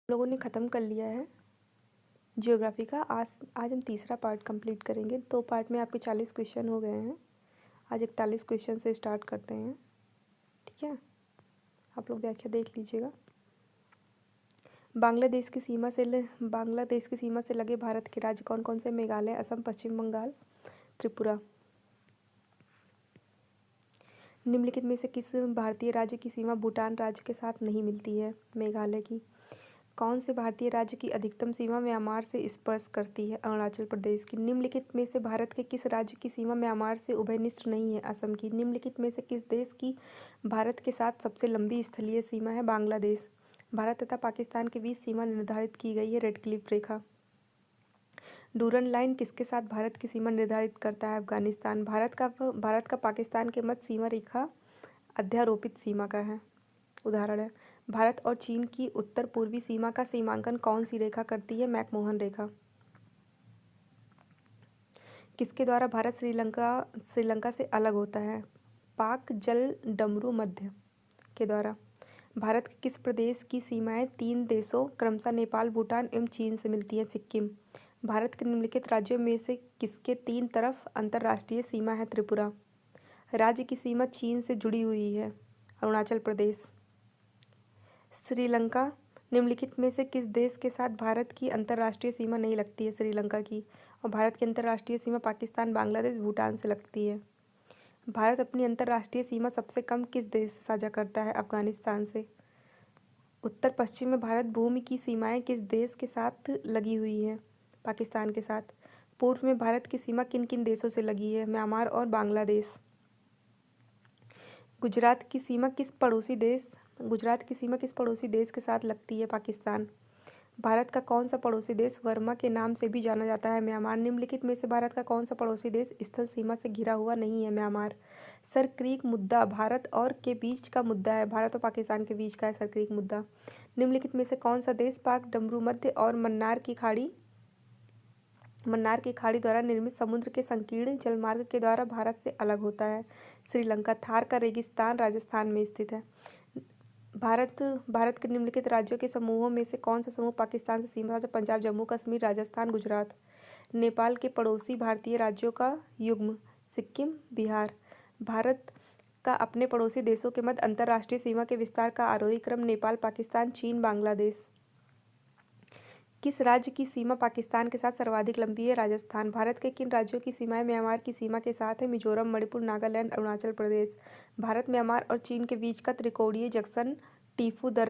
लोगों ने ख़त्म कर लिया है ज्योग्राफी का। आज हम तीसरा पार्ट कंप्लीट करेंगे। 2 पार्ट में आपके 40 क्वेश्चन हो गए हैं। आज 41 क्वेश्चन से स्टार्ट करते हैं, ठीक है। आप लोग व्याख्या देख लीजिएगा। बांग्लादेश की सीमा से लगे भारत के राज्य कौन कौन से? मेघालय, असम, पश्चिम बंगाल, त्रिपुरा। निम्नलिखित में से किस भारतीय राज्य की सीमा भूटान राज्य के साथ नहीं मिलती है? मेघालय की। कौन से भारतीय राज्य की अधिकतम सीमा म्यांमार से स्पर्श करती है? अरुणाचल प्रदेश की। निम्नलिखित में से भारत के किस राज्य की सीमा म्यांमार से उभयनिष्ठ नहीं है? असम की। निम्नलिखित में से किस देश की भारत के साथ सबसे लंबी स्थलीय सीमा है? बांग्लादेश। भारत तथा पाकिस्तान के बीच सीमा निर्धारित की गई है रेड क्लिफ रेखा। डूरन लाइन किसके साथ भारत की सीमा निर्धारित करता है? अफगानिस्तान। भारत का पाकिस्तान के मध्य सीमा रेखा अध्यारोपित सीमा का है, उदाहरण है। भारत और चीन की उत्तर पूर्वी सीमा का सीमांकन कौन सी रेखा करती है? मैकमोहन रेखा। किसके द्वारा भारत श्रीलंका से अलग होता है? पाक जल डमरू मध्य के द्वारा। भारत के किस प्रदेश की सीमाएं 3 देशों क्रमशः नेपाल, भूटान एवं चीन से मिलती है? सिक्किम। भारत के निम्नलिखित राज्यों में से किसके 3 तरफ अंतर्राष्ट्रीय सीमा है? त्रिपुरा। राज्य की सीमा चीन से जुड़ी हुई है? अरुणाचल प्रदेश। श्रीलंका। निम्नलिखित में से किस देश के साथ भारत की अंतर्राष्ट्रीय सीमा नहीं लगती है? श्रीलंका की। और भारत की अंतर्राष्ट्रीय सीमा पाकिस्तान, बांग्लादेश, भूटान से लगती है। भारत अपनी अंतर्राष्ट्रीय सीमा सबसे कम किस देश से साझा करता है? अफगानिस्तान से। उत्तर पश्चिम में भारत भूमि की सीमाएं किस देश के साथ लगी हुई हैं? पाकिस्तान के साथ। पूर्व में भारत की सीमा किन किन देशों से लगी है? म्यांमार और बांग्लादेश। गुजरात की सीमा किस पड़ोसी देश के साथ लगती है? पाकिस्तान। भारत का कौन सा पड़ोसी देश वर्मा के नाम से भी जाना जाता है? म्यांमार। निम्नलिखित में से भारत का कौन सा पड़ोसी देश स्थल सीमा से घिरा हुआ नहीं है? म्यांमार। सर क्रीक मुद्दा भारत और के बीच का मुद्दा है? भारत और पाकिस्तान के बीच का है सर क्रीक मुद्दा। निम्नलिखित में से कौन सा देश पाक डमरू मध्य और मन्नार की खाड़ी द्वारा निर्मित समुद्र के संकीर्ण जलमार्ग के द्वारा भारत से अलग होता है? श्रीलंका। थार का रेगिस्तान राजस्थान में स्थित है। भारत के निम्नलिखित राज्यों के समूहों में से कौन सा समूह पाकिस्तान से सीमा है? पंजाब, जम्मू कश्मीर, राजस्थान, गुजरात। नेपाल के पड़ोसी भारतीय राज्यों का युग्म। सिक्किम, बिहार। भारत का अपने पड़ोसी देशों के मध्य अंतर्राष्ट्रीय सीमा के विस्तार का आरोही क्रम नेपाल, पाकिस्तान, चीन, बांग्लादेश। किस राज्य की सीमा पाकिस्तान के साथ सर्वाधिक लंबी है? राजस्थान। भारत के किन राज्यों की सीमाएं म्यांमार की सीमा के साथ है? मिजोरम, मणिपुर, नागालैंड, अरुणाचल प्रदेश। भारत, म्यांमार और चीन के बीच का त्रिकोणीय जंक्शन टीफू दर्रे